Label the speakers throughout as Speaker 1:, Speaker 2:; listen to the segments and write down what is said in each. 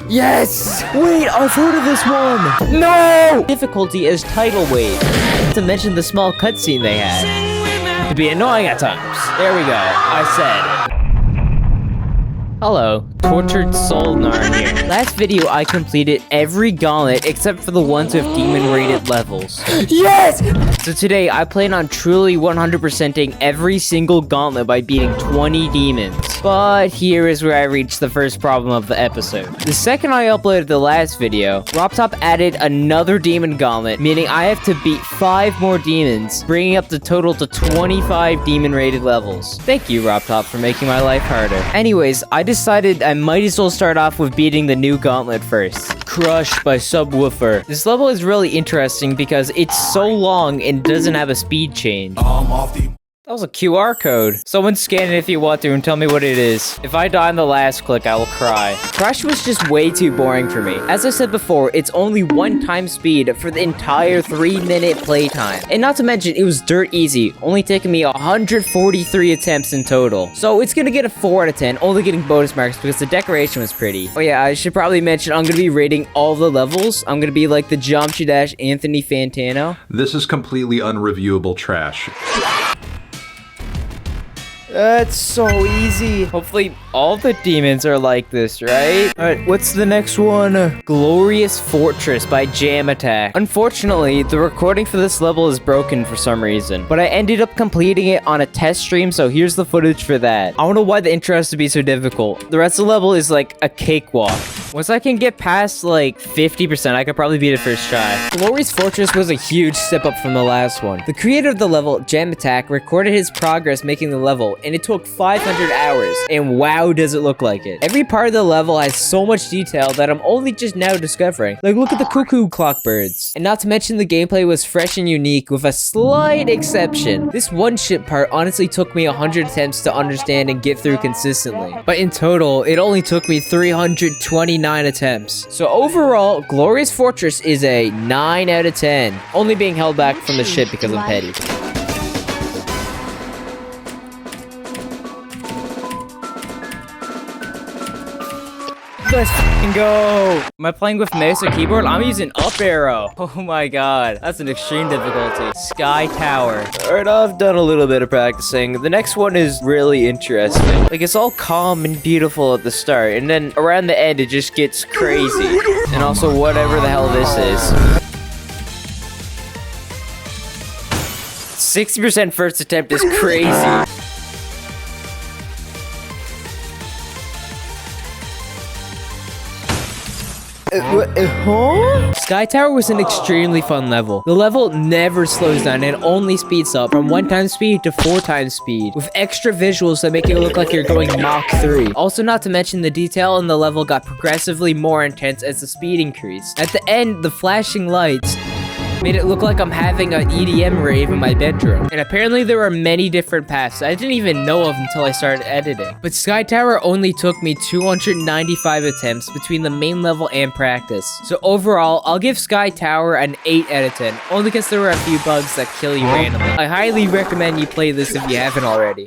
Speaker 1: Yes! Wait, I've heard of this one! No! Difficulty is tidal wave. Not to mention the small cutscene they had. To be annoying at times. There we go. I said. Hello, Tortured Soul Narn here. Last video, I completed every gauntlet except for the ones with demon-rated levels. Yes! So today, I plan on truly 100%ing every single gauntlet by beating 20 demons. But here is where I reached the first problem of the episode. The second I uploaded the last video, RobTop added another demon gauntlet, meaning I have to beat 5 more demons, bringing up the total to 25 demon-rated levels. Thank you, RobTop, for making my life harder. Anyways, I decided I might as well start off with beating the new gauntlet first. Crushed by Subwoofer. This level is really interesting because it's so long and doesn't have a speed change. That was a QR code. Someone scan it if you want to and tell me what it is. If I die on the last click, I will cry. Crush was just way too boring for me. As I said before, it's only 1 speed for the entire 3-minute playtime. And not to mention, it was dirt easy, only taking me 143 attempts in total. So it's gonna get a 4 out of 10, only getting bonus marks because the decoration was pretty. Oh yeah, I should probably mention I'm gonna be rating all the levels. I'm gonna be like the Geometry Dash Anthony Fantano.
Speaker 2: This is completely unreviewable trash.
Speaker 1: That's so easy. Hopefully all the demons are like this, right? Alright, what's the next one? Glorious Fortress by Jamattack. Unfortunately, the recording for this level is broken for some reason, but I ended up completing it on a test stream, so here's the footage for that. I don't know why the intro has to be so difficult. The rest of the level is like a cakewalk. Once I can get past like 50%, I could probably beat it first try. Glorious Fortress was a huge step up from the last one. The creator of the level, Jamattack, recorded his progress making the level, and it took 500 hours. And wow, does it look like it. Every part of the level has so much detail that I'm only just now discovering. Like, look at the cuckoo clock birds. And not to mention the gameplay was fresh and unique with a slight exception. This one ship part honestly took me 100 attempts to understand and get through consistently. But in total, it only took me 329 attempts. So overall, Glorious Fortress is a 9 out of 10. Only being held back from the ship because I'm petty. Let's go. Am I playing with mouse or keyboard? I'm using up arrow. Oh my god, that's an extreme difficulty. Sky Tower. Alright, I've done a little bit of practicing. The next one is really interesting. Like, it's all calm and beautiful at the start, and then around the end it just gets crazy. And also whatever the hell this is. 60% first attempt is crazy. Sky Tower was an extremely fun level. The level never slows down and only speeds up from 1 speed to 4 speed, with extra visuals that make it look like you're going Mach 3. Also, not to mention the detail in the level got progressively more intense as the speed increased. At the end, the flashing lights made it look like I'm having an EDM rave in my bedroom. And apparently there are many different paths I didn't even know of until I started editing. But Sky Tower only took me 295 attempts between the main level and practice. So overall, I'll give Sky Tower an 8 out of 10, only because there were a few bugs that kill you randomly. I highly recommend you play this if you haven't already.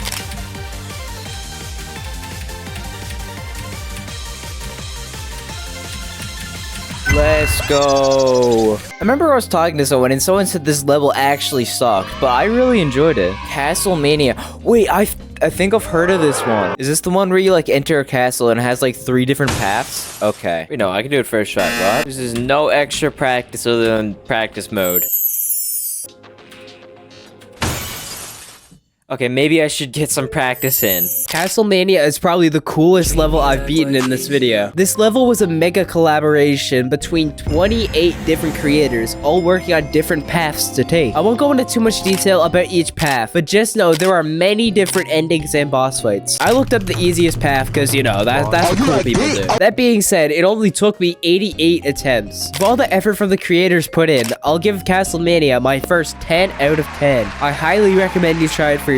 Speaker 1: Let's go. I remember I was talking to someone and someone said this level actually sucked, but I really enjoyed it. CASTLEMANIA. Wait, I think I've heard of this one. Is this the one where you like enter a castle and it has like 3 different paths? Okay. Wait, no, I can do it first shot. What? This is no extra practice other than practice mode. Okay, maybe I should get some practice in. CASTLEMANIA is probably the coolest level I've beaten in this video. This level was a mega collaboration between 28 different creators, all working on different paths to take. I won't go into too much detail about each path, but just know there are many different endings and boss fights. I looked up the easiest path because, you know, that's what cool people do. That being said, it only took me 88 attempts. With all the effort from the creators put in, I'll give CASTLEMANIA my first 10 out of 10. I highly recommend you try it for yourself.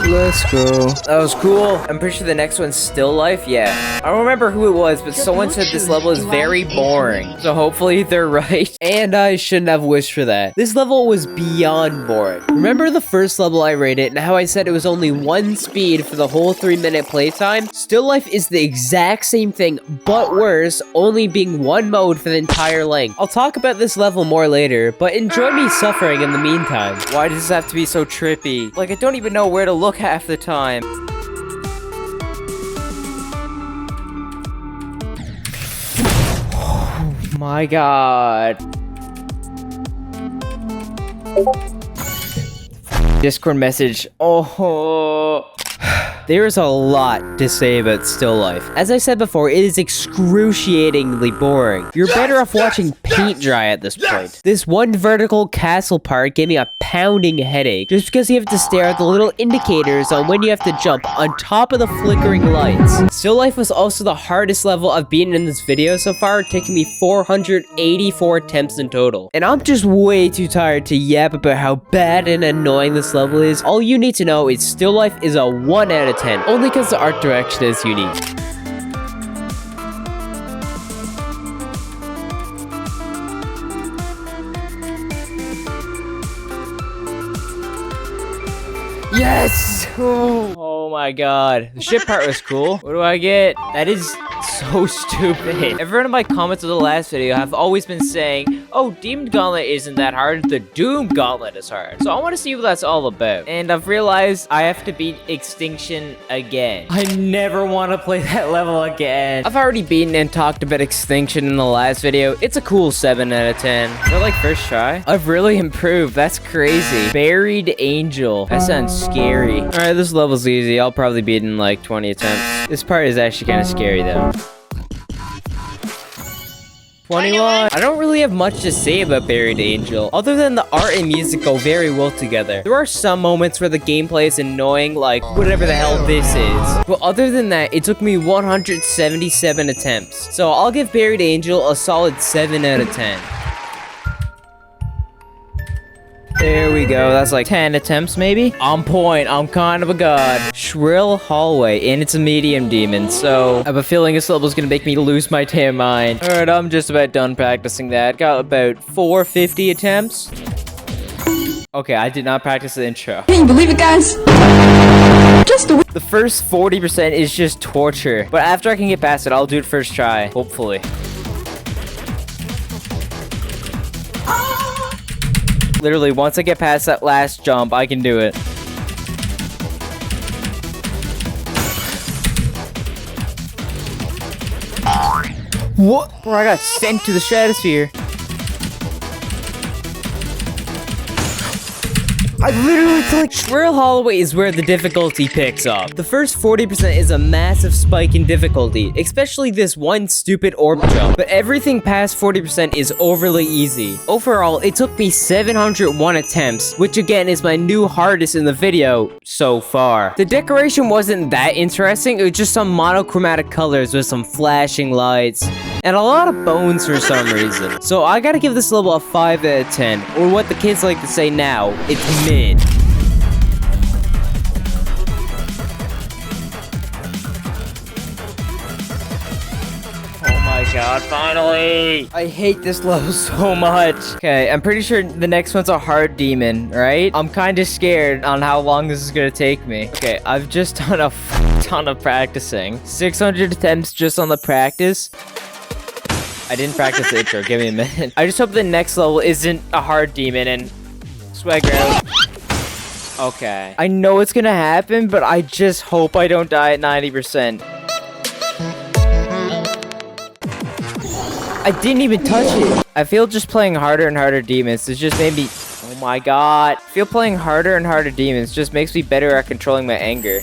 Speaker 1: Let's go. That was cool. I'm pretty sure the next one's still life. Yeah. I don't remember who it was, but someone said this level is very boring. So hopefully they're right. And I shouldn't have wished for that. This level was beyond boring. Remember the first level I rated and how I said it was only one speed for the whole 3-minute playtime? Still life is the exact same thing, but worse, only being one mode for the entire length. I'll talk about this level more later, but enjoy me suffering in the meantime. Why does this have to be so trippy? Like, I don't even know where to look half the time. Oh my god. Discord message. Oh. There's a lot to say about still life. As I said before, it is excruciatingly boring. You're better off watching paint dry at this point. This one vertical castle part gave me a pounding headache just because you have to stare at the little indicators on when you have to jump on top of the flickering lights. Still life was also the hardest level I've beaten in this video so far, taking me 484 attempts in total. And I'm just way too tired to yap about how bad and annoying this level is. All you need to know is still life is a 1 out of 10, only because the art direction is unique. Yes! Oh my god. The ship part was cool. What do I get? That is so stupid. Everyone in my comments of the last video have always been saying, oh, Demon Gauntlet isn't that hard, the Doom Gauntlet is hard. So I want to see what that's all about. And I've realized I have to beat Extinction again. I never want to play that level again. I've already beaten and talked about Extinction in the last video. It's a cool 7 out of 10. Is that like first try? I've really improved. That's crazy. Buried Angel. That sounds scary. Alright, this level's easy. I'll probably beat in like 20 attempts. This part is actually kind of scary though. 21. I don't really have much to say about Buried Angel, other than the art and music go very well together. There are some moments where the gameplay is annoying, like whatever the hell this is. But other than that, it took me 177 attempts. So I'll give Buried Angel a solid 7 out of 10. There we go. That's like 10 attempts, maybe? On point. I'm kind of a god. Shrill Hallway, and it's a medium demon, so I have a feeling this level is gonna make me lose my damn mind. Alright, I'm just about done practicing that. Got about 450 attempts. Okay, I did not practice the intro.
Speaker 3: Can you believe it, guys?
Speaker 1: The first 40% is just torture, but after I can get past it, I'll do it first try, hopefully. Literally, once I get past that last jump, I can do it. What? Bro, I got sent to the stratosphere. I literally clicked. Swirl Hallway is where the difficulty picks up. The first 40% is a massive spike in difficulty, especially this one stupid orb jump. But everything past 40% is overly easy. Overall, it took me 701 attempts, which again is my new hardest in the video so far. The decoration wasn't that interesting, it was just some monochromatic colors with some flashing lights. And a lot of bones for some reason. So I gotta give this level a 5 out of 10, or what the kids like to say now, it's mid. Oh my god, finally! I hate this level so much. Okay, I'm pretty sure the next one's a hard demon, right? I'm kind of scared on how long this is gonna take me. Okay, I've just done a ton of practicing. 600 attempts just on the practice. I didn't practice the intro, give me a minute. I just hope the next level isn't a hard demon and swagger out. Okay. I know it's gonna happen, but I just hope I don't die at 90%. I didn't even touch it. I feel just playing harder and harder demons. It just made me... Oh my god. I feel playing harder and harder demons just makes me better at controlling my anger.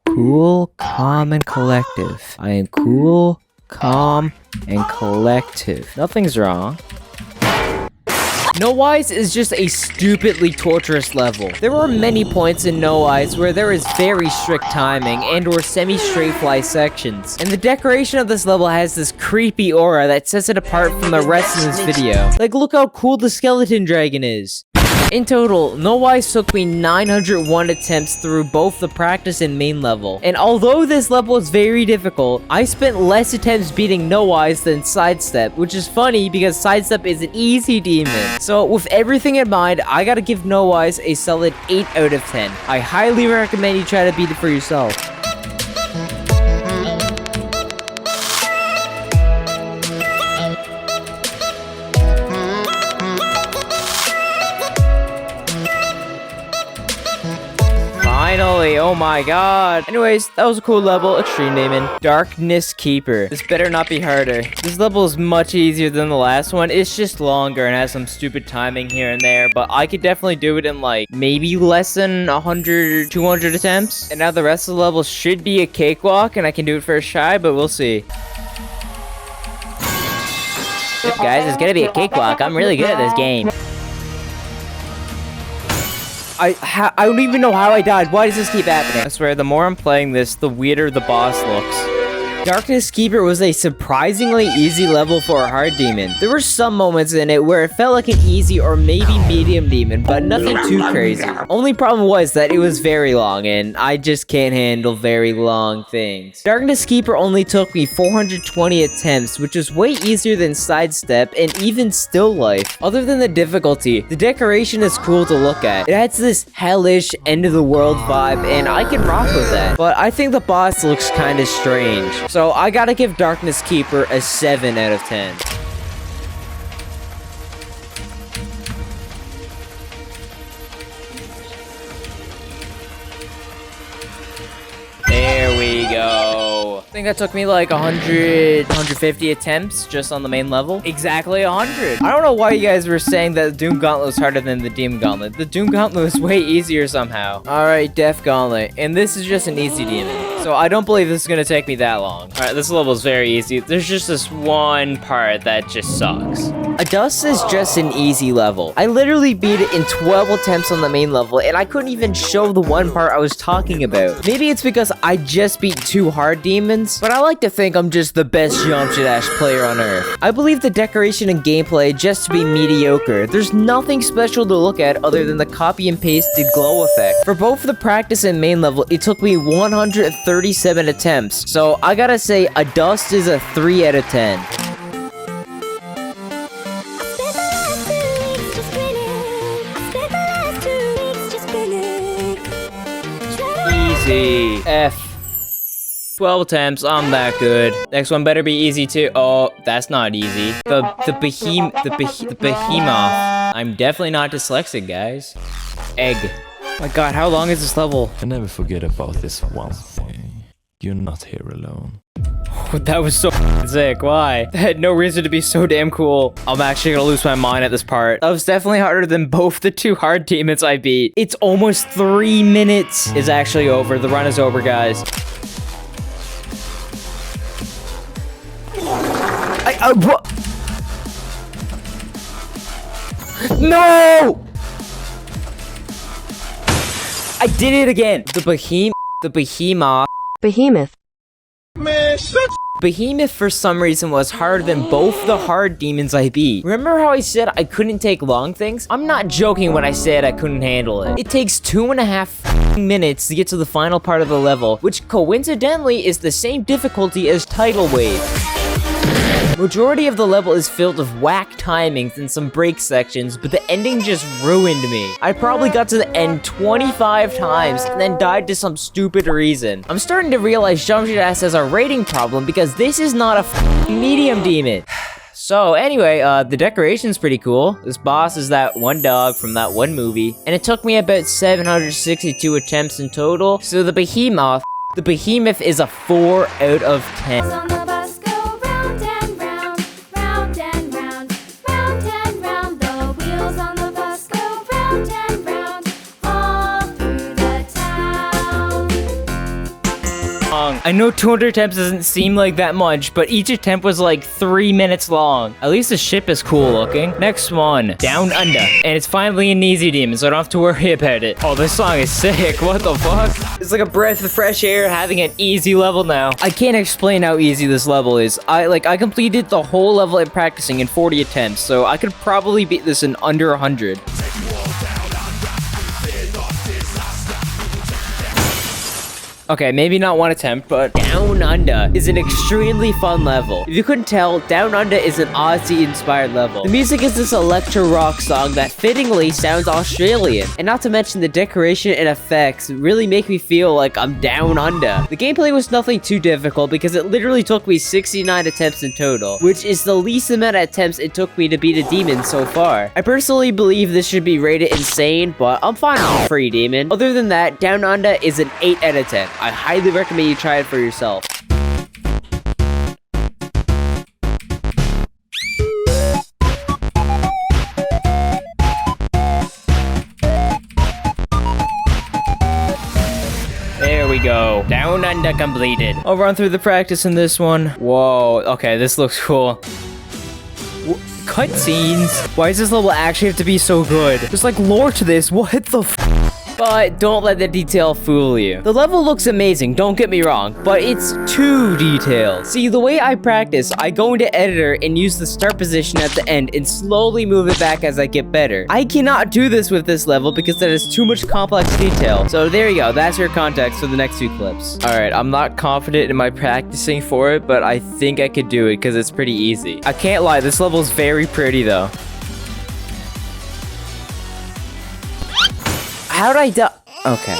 Speaker 1: Cool, calm, and collective. I am cool, calm, and collective. Nothing's wrong. NOWISE is just a stupidly torturous level. There are many points in NOWISE where there is very strict timing and or semi-straight fly sections. And the decoration of this level has this creepy aura that sets it apart from the rest of this video. Like, look how cool the skeleton dragon is. In total, NOWISE took me 901 attempts through both the practice and main level. And although this level is very difficult, I spent less attempts beating NOWISE than Sidestep, which is funny because Sidestep is an easy demon. So with everything in mind, I gotta give NOWISE a solid 8 out of 10. I highly recommend you try to beat it for yourself. Finally, oh my god. Anyways, that was a cool level. Extreme Demon. Darkness Keeper. This better not be harder. This level is much easier than the last one. It's just longer and has some stupid timing here and there, but I could definitely do it in like maybe less than 100, 200 attempts. And now the rest of the level should be a cakewalk and I can do it first try, but we'll see. Yep, guys, it's gonna be a cakewalk. I'm really good at this game. I don't even know how I died. Why does this keep happening? I swear, the more I'm playing this, the weirder the boss looks. Darkness Keeper was a surprisingly easy level for a hard demon. There were some moments in it where it felt like an easy or maybe medium demon, but nothing too crazy. Only problem was that it was very long, and I just can't handle very long things. Darkness Keeper only took me 420 attempts, which is way easier than Sidestep and even Still Life. Other than the difficulty, the decoration is cool to look at. It adds this hellish, end-of-the-world vibe, and I can rock with that. But I think the boss looks kinda strange. So I gotta give Darkness Keeper a 7 out of 10. There we go. I think that took me like 100, 150 attempts just on the main level. Exactly 100. I don't know why you guys were saying that the Doom Gauntlet was harder than the Demon Gauntlet. The Doom Gauntlet was way easier somehow. Alright, Death Gauntlet. And this is just an easy demon. So I don't believe this is gonna take me that long. Alright, this level is very easy. There's just this one part that just sucks. Adust is just an easy level. I literally beat it in 12 attempts on the main level, and I couldn't even show the one part I was talking about. Maybe it's because I just beat 2 hard demons, but I like to think I'm just the best Jghost player on earth. I believe the decoration and gameplay just to be mediocre. There's nothing special to look at other than the copy and pasted glow effect. For both the practice and main level, it took me 137 attempts. So I gotta say, Adust is a 3 out of 10. Easy. F. 12 attempts, I'm that good. Next one better be easy too. Oh, that's not easy. The behemoth. I'm definitely not dyslexic, guys. Egg. My god, how long is this level?
Speaker 3: And never forget about this one thing. You're not here alone.
Speaker 1: That was so sick. Why? That had no reason to be so damn cool. I'm actually gonna lose my mind at this part. That was definitely harder than both the 2 hard demons I beat. It's almost 3 minutes. It's actually over. The run is over, guys. What? No! I did it again. The behemoth.
Speaker 4: Man, shut.
Speaker 1: Behemoth for some reason was harder than both the hard demons I beat. Remember how I said I couldn't take long things? I'm not joking when I said I couldn't handle it. It takes 2.5 minutes to get to the final part of the level, which coincidentally is the same difficulty as Tidal Wave. Majority of the level is filled with whack timings and some break sections, but the ending just ruined me. I probably got to the end 25 times and then died to some stupid reason. I'm starting to realize Jghost has a rating problem because this is not a medium demon. So anyway, the decoration's pretty cool. This boss is that one dog from that one movie, and it took me about 762 attempts in total. So the behemoth is a 4 out of 10. I know 200 attempts doesn't seem like that much, but each attempt was like 3 minutes long. At least the ship is cool looking. Next one, Down Under. And it's finally an easy demon, so I don't have to worry about it. Oh, this song is sick. What the fuck? It's like a breath of fresh air having an easy level now. I can't explain how easy this level is. I completed the whole level in practicing in 40 attempts, so I could probably beat this in under 100. Okay, maybe not one attempt, but Down Under is an extremely fun level. If you couldn't tell, Down Under is an Aussie-inspired level. The music is this electro rock song that fittingly sounds Australian. And not to mention the decoration and effects really make me feel like I'm down under. The gameplay was nothing too difficult because it literally took me 69 attempts in total, which is the least amount of attempts it took me to beat a demon so far. I personally believe this should be rated insane, but I'm fine with a free demon. Other than that, Down Under is an 8 out of 10. I highly recommend you try it for yourself. There we go. Down Under completed. I'll run through the practice in this one. Whoa. Okay, this looks cool. Cutscenes? Why does this level actually have to be so good? There's like lore to this. What the f? But don't let the detail fool you. The level looks amazing, don't get me wrong, but it's too detailed. See, the way I practice, I go into editor and use the start position at the end and slowly move it back as I get better. I cannot do this with this level because that is too much complex detail. So there you go, that's your context for the next 2 clips. Alright, I'm not confident in my practicing for it, but I think I could do it because it's pretty easy. I can't lie, this level is very pretty though. How'd I die? Okay.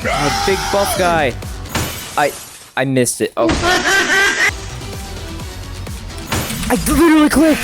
Speaker 1: A big buff guy. I missed it. Oh. I literally clicked.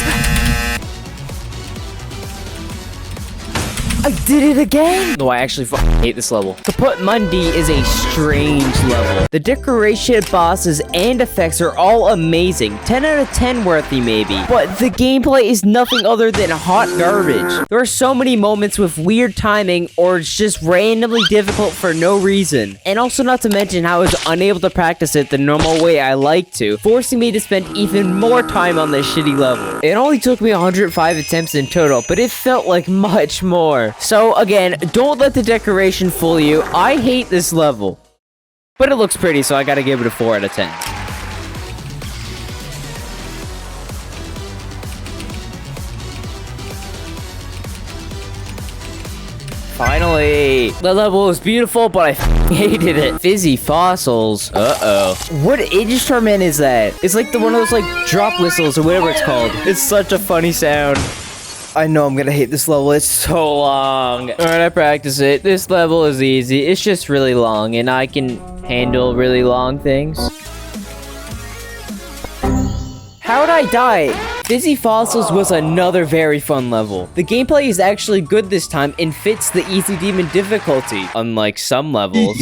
Speaker 1: I did it again! No, I actually hate this level. Kaput Mundi is a strange level. The decoration, bosses, and effects are all amazing. 10 out of 10 worthy, maybe. But the gameplay is nothing other than hot garbage. There are so many moments with weird timing, or it's just randomly difficult for no reason. And also not to mention how I was unable to practice it the normal way I like to, forcing me to spend even more time on this shitty level. It only took me 105 attempts in total, but it felt like much more. So again, don't let the decoration fool you. I hate this level. But it looks pretty, so I gotta give it a 4 out of 10. Finally! The level is beautiful, but I hated it. Fizzy fossils. Uh-oh. What instrument is that? It's like one of those like drop whistles or whatever it's called. It's such a funny sound. I know I'm gonna hate this level. It's so long. Alright, I practice it. This level is easy. It's just really long, and I can handle really long things. How'd I die? Fizzy Fossils was another very fun level. The gameplay is actually good this time and fits the easy demon difficulty, unlike some levels.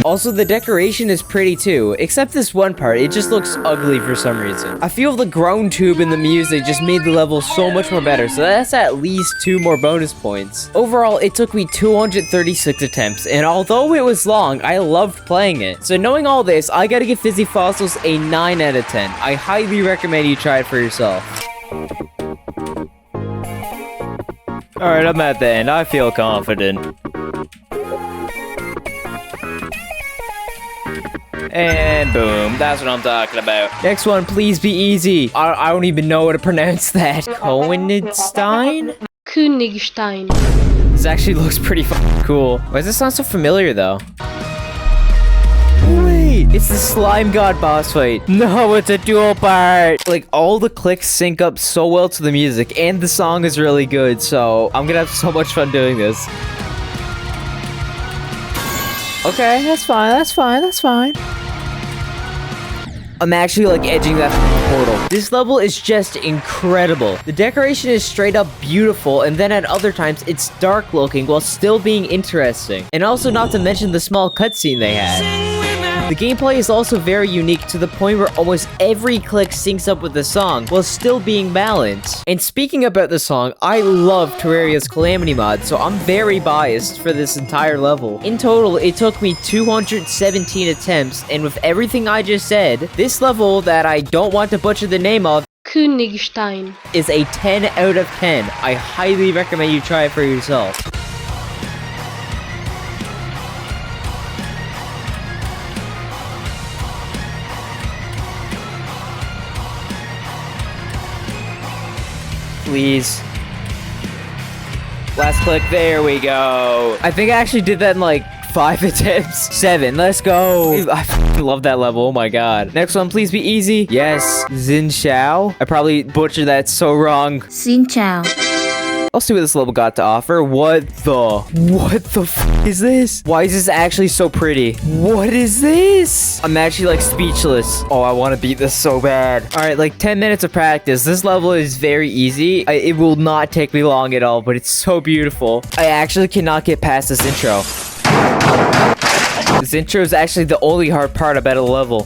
Speaker 1: Also, the decoration is pretty too, except this one part, it just looks ugly for some reason. I feel the groan tube in the music just made the level so much more better, so that's at least 2 more bonus points. Overall, it took me 236 attempts, and although it was long, I loved playing it. So knowing all this, I gotta give Fizzy Fossils a 9 out of 10. I highly recommend you try it for yourself. Alright, I'm at the end. I feel confident. And boom, that's what I'm talking about. Next one, please be easy. I don't even know how to pronounce that. KOENIGSTEIN?
Speaker 5: KOENIGSTEIN.
Speaker 1: This actually looks pretty cool. Why does this sound so familiar though? Wait, it's the slime god boss fight. No, it's a dual part. Like, all the clicks sync up so well to the music, and the song is really good, so I'm gonna have so much fun doing this. Okay, that's fine. I'm actually like edging that portal. This level is just incredible. The decoration is straight up beautiful, and then at other times it's dark looking while still being interesting. And also not to mention the small cutscene they had. The gameplay is also very unique to the point where almost every click syncs up with the song while still being balanced. And speaking about the song, I love Terraria's Calamity mod, so I'm very biased for this entire level. In total, it took me 217 attempts, and with everything I just said, this level that I don't want to butcher the name of
Speaker 5: KOENIGSTEIN
Speaker 1: is a 10 out of 10. I highly recommend you try it for yourself. Please. Last click, there we go. I think I actually did that in like 5 attempts. 7, let's go. I fucking love that level, oh my god. Next one, please be easy. Yes, XIN CHAO. I probably butchered that so wrong.
Speaker 6: XIN CHAO.
Speaker 1: I'll see what this level got to offer. What the f is this? Why is this actually so pretty? What is this? I'm actually like speechless. Oh, I want to beat this so bad. All right, like 10 minutes of practice. This level is very easy. It will not take me long at all, but it's so beautiful. I actually cannot get past this intro. This intro is actually the only hard part about the level.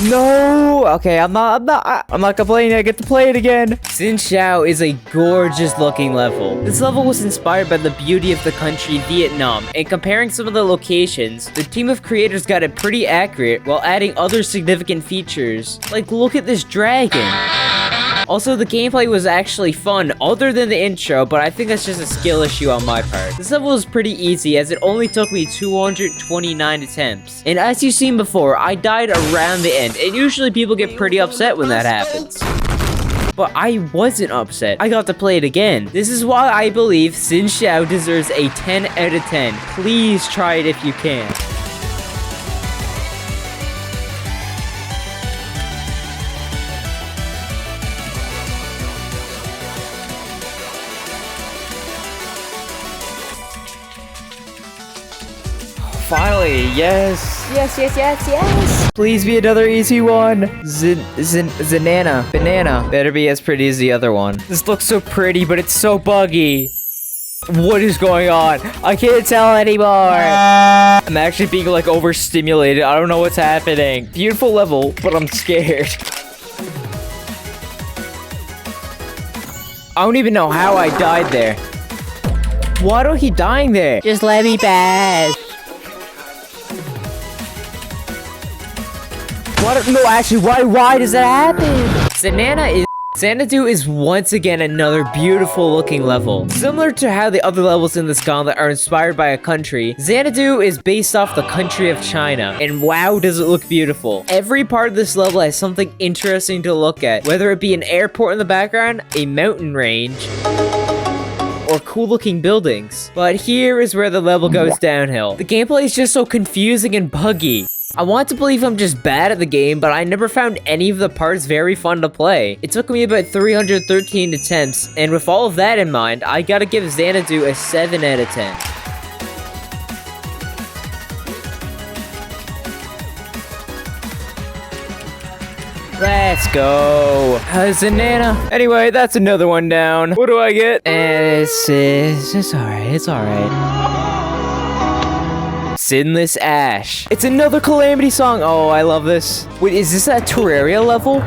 Speaker 1: No! Okay, I'm not complaining. I get to play it again. XIN CHAO is a gorgeous looking level. This level was inspired by the beauty of the country Vietnam, and comparing some of the locations, the team of creators got it pretty accurate while adding other significant features. Like, look at this dragon. Also, the gameplay was actually fun other than the intro, but I think that's just a skill issue on my part. This level is pretty easy as it only took me 229 attempts. And as you've seen before, I died around the end, and usually people get pretty upset when that happens. But I wasn't upset. I got to play it again. This is why I believe XIN CHAO deserves a 10 out of 10. Please try it if you can. Finally, yes.
Speaker 6: Yes.
Speaker 1: Please be another easy one. Banana. Better be as pretty as the other one. This looks so pretty, but it's so buggy. What is going on? I can't tell anymore. I'm actually being like overstimulated. I don't know what's happening. Beautiful level, but I'm scared. I don't even know how I died there. Why don't he dying there? Just let me pass. What? No, actually, why does that happen? XANADU is once again another beautiful looking level. Similar to how the other levels in this gauntlet are inspired by a country, XANADU is based off the country of China, and wow does it look beautiful. Every part of this level has something interesting to look at, whether it be an airport in the background, a mountain range, or cool looking buildings. But here is where the level goes downhill. The gameplay is just so confusing and buggy. I want to believe I'm just bad at the game, but I never found any of the parts very fun to play. It took me about 313 attempts, and with all of that in mind, I gotta give XANADU a 7 out of 10. Let's go. Zanana. Anyway, that's another one down. What do I get? It's alright. SINLESS ASH. It's another Calamity song. Oh, I love this. Wait, is this that Terraria level?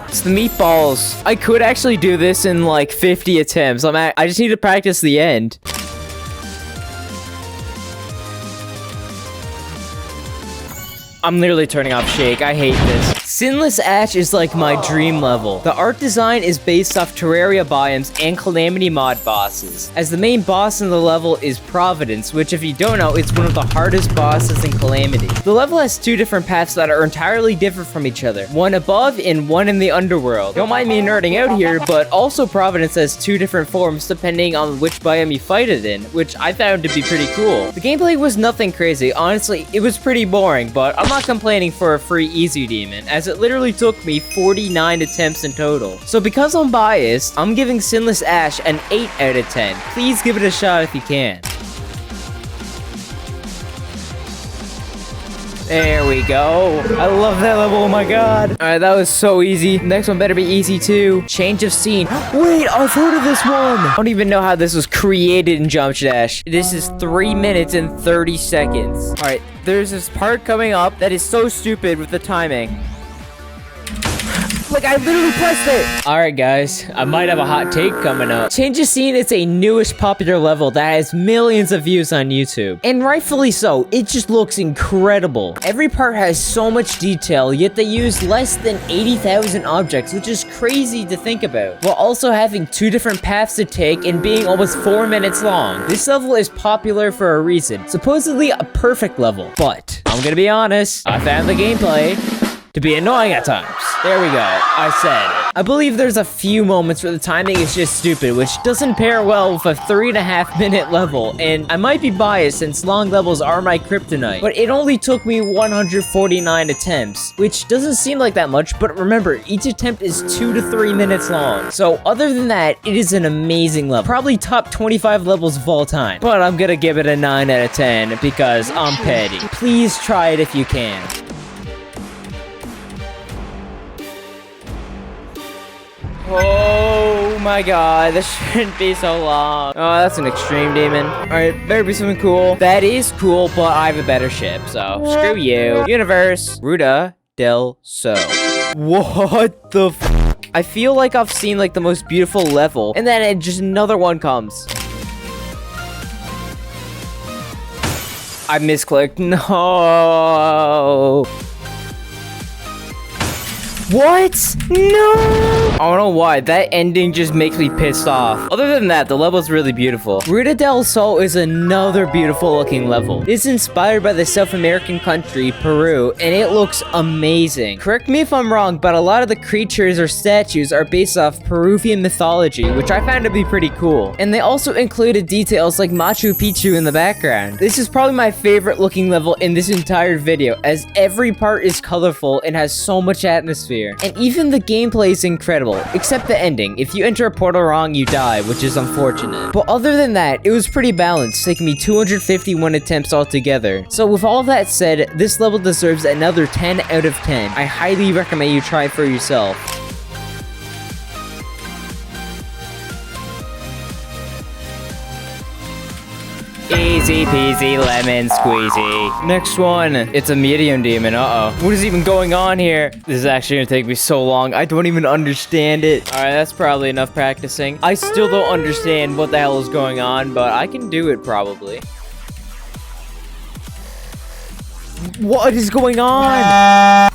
Speaker 1: It's the meatballs. I could actually do this in like 50 attempts. I just need to practice the end. I'm literally turning off Shake. I hate this. SINLESS ASH is like my dream level. The art design is based off Terraria biomes and Calamity mod bosses, as the main boss in the level is Providence, which if you don't know, it's one of the hardest bosses in Calamity. The level has 2 different paths that are entirely different from each other, one above and one in the underworld. Don't mind me nerding out here, but also Providence has 2 different forms depending on which biome you fight it in, which I found to be pretty cool. The gameplay was nothing crazy. Honestly, it was pretty boring, but I'm not complaining for a free easy demon, as it literally took me 49 attempts in total. So because I'm biased, I'm giving SINLESS ASH an 8 out of 10. Please give it a shot if you can. There we go. I love that level. Oh my god. All right, that was so easy. Next one better be easy too. Change of scene. Wait, I've heard of this one. I don't even know how this was created in Jump Dash. This is 3 minutes and 30 seconds. All right, there's this part coming up that is so stupid with the timing. Like, I literally pressed it. All right, guys, I might have a hot take coming up. Change of Scene is a newish popular level that has millions of views on YouTube. And rightfully so, it just looks incredible. Every part has so much detail, yet they use less than 80,000 objects, which is crazy to think about. While also having 2 different paths to take and being almost 4 minutes long. This level is popular for a reason. Supposedly a perfect level. But, I'm gonna be honest, I found the gameplay to be annoying at times. There we go. I said it. I believe there's a few moments where the timing is just stupid, which doesn't pair well with a 3.5 minute level. And I might be biased since long levels are my kryptonite, but it only took me 149 attempts, which doesn't seem like that much, but remember, each attempt is 2 to 3 minutes long. So other than that, it is an amazing level. Probably top 25 levels of all time. But I'm gonna give it a 9 out of 10 because I'm petty. Please try it if you can. Oh my god, this shouldn't be so long. Oh, that's an extreme demon. Alright, better be something cool. That is cool, but I have a better ship, so screw you. Universe, Ruta del Sol. What the f? I feel like I've seen like the most beautiful level, and then just another one comes. I misclicked. No. What? No! I don't know why. That ending just makes me pissed off. Other than that, the level's really beautiful. Ruta del Sol is another beautiful looking level. It's inspired by the South American country, Peru, and it looks amazing. Correct me if I'm wrong, but a lot of the creatures or statues are based off Peruvian mythology, which I found to be pretty cool. And they also included details like Machu Picchu in the background. This is probably my favorite looking level in this entire video, as every part is colorful and has so much atmosphere. And even the gameplay is incredible, except the ending. If you enter a portal wrong, you die, which is unfortunate. But other than that, it was pretty balanced, taking me 251 attempts altogether. So with all that said, this level deserves another 10 out of 10. I highly recommend you try it for yourself. Easy peasy lemon squeezy. Next one. It's a medium demon. Uh-oh. What is even going on here? This is actually gonna take me so long. I don't even understand it. Alright, that's probably enough practicing. I still don't understand what the hell is going on, but I can do it probably. What is going on?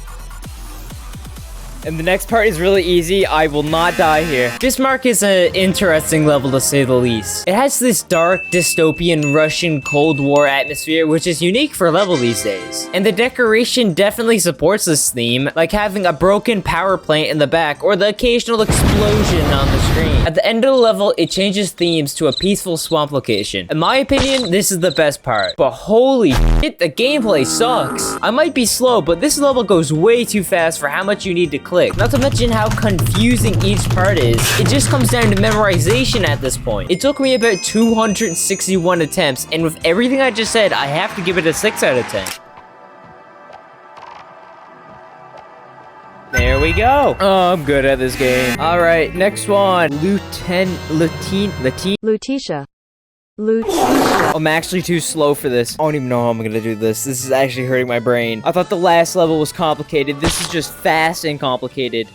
Speaker 1: And the next part is really easy. I will not die here. BISMARCK is an interesting level to say the least. It has this dark, dystopian Russian Cold War atmosphere, which is unique for a level these days. And the decoration definitely supports this theme, like having a broken power plant in the back or the occasional explosion on the screen. At the end of the level, it changes themes to a peaceful swamp location. In my opinion, this is the best part. But holy shit, the gameplay sucks. I might be slow, but this level goes way too fast for how much you need to click. Not to mention how confusing each part is. It just comes down to memorization at this point. It took me about 261 attempts, and with everything I just said, I have to give it a 6 out of 10. There we go. Oh, I'm good at this game. All right, next one.
Speaker 6: Lutetia.
Speaker 1: I'm actually too slow for this. I don't even know how I'm gonna do this. This is actually hurting my brain. I thought the last level was complicated. This is just fast and complicated.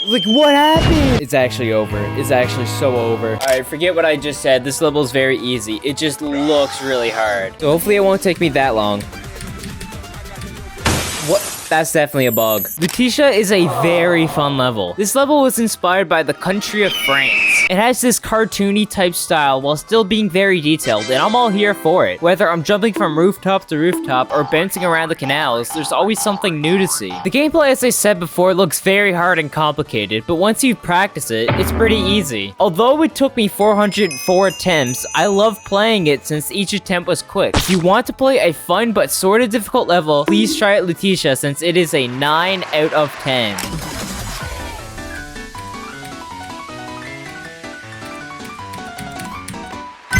Speaker 1: Like, what happened? It's actually over. It's actually so over. All right, forget what I just said. This level is very easy. It just looks really hard. So hopefully it won't take me that long. What? That's definitely a bug. Lutetia is a very fun level. This level was inspired by the country of France. It has this cartoony type style while still being very detailed, and I'm all here for it. Whether I'm jumping from rooftop to rooftop or bouncing around the canals, there's always something new to see. The gameplay, as I said before, looks very hard and complicated, but once you practice it, it's pretty easy. Although it took me 404 attempts, I love playing it since each attempt was quick. If you want to play a fun but sort of difficult level, please try it Lutetia since it is a 9 out of 10.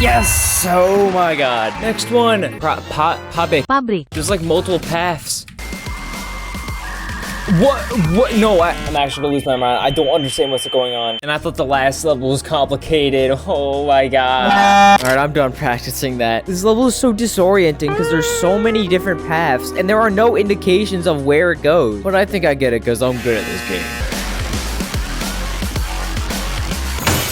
Speaker 1: Yes! Oh my god. Next one. Pabe.
Speaker 6: Pabrik.
Speaker 1: There's like multiple paths. What? No, I'm actually gonna lose my mind. I don't understand what's going on. And I thought the last level was complicated. Oh my god. Alright, I'm done practicing that. This level is so disorienting because there's so many different paths and there are no indications of where it goes. But I think I get it because I'm good at this game.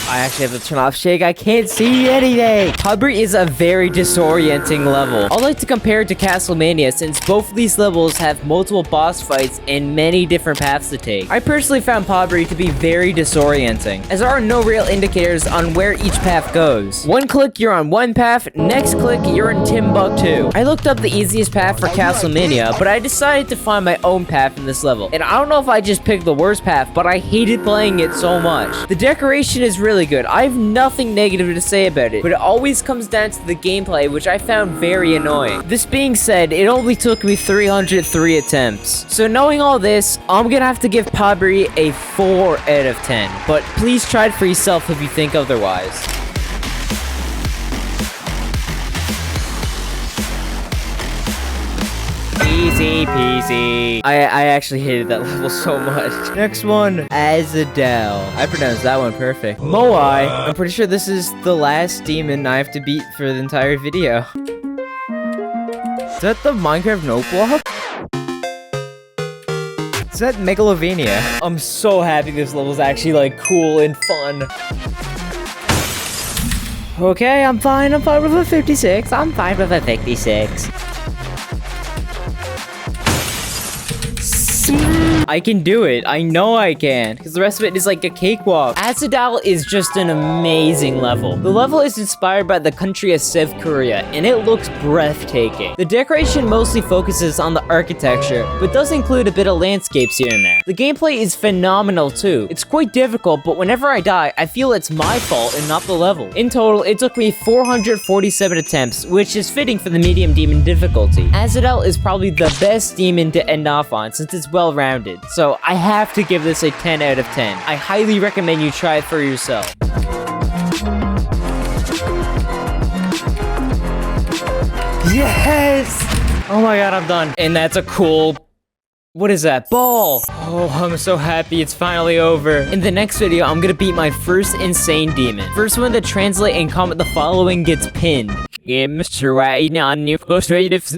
Speaker 1: I actually have to turn off shake. I can't see anything. Pabrik is a very disorienting level. I'd like to compare it to CASTLEMANIA since both of these levels have multiple boss fights and many different paths to take. I personally found Pabrik to be very disorienting as there are no real indicators on where each path goes. One click, you're on one path. Next click, you're in Timbuktu. I looked up the easiest path for CASTLEMANIA, but I decided to find my own path in this level. And I don't know if I just picked the worst path, but I hated playing it so much. The decoration is really good. I have nothing negative to say about it, but it always comes down to the gameplay, which I found very annoying. This being said, it only took me 303 attempts. So knowing all this, I'm gonna have to give Pabrik a 4 out of 10. But please try it for yourself if you think otherwise. Easy peasy. I actually hated that level so much. Next one, ASADAL. I pronounced that one perfect. Moai. I'm pretty sure this is the last demon I have to beat for the entire video. Is that the Minecraft note block? Is that Megalovania? I'm so happy this level's actually like cool and fun. Okay, I'm fine with a 56. I'm fine with a 56. I can do it. I know I can. Because the rest of it is like a cakewalk. ASADAL is just an amazing level. The level is inspired by the country of South Korea, and it looks breathtaking. The decoration mostly focuses on the architecture, but does include a bit of landscapes here and there. The gameplay is phenomenal too. It's quite difficult, but whenever I die, I feel it's my fault and not the level. In total, it took me 447 attempts, which is fitting for the medium demon difficulty. ASADAL is probably the best demon to end off on since it's well-rounded. So I have to give this a 10 out of 10. I highly recommend you try it for yourself. Yes! Oh my god, I'm done. And that's a cool... What is that? Ball! Oh, I'm so happy it's finally over. In the next video, I'm gonna beat my first insane demon. First one to translate and comment the following gets pinned. Yeah, Mr. Right, on you frustrated.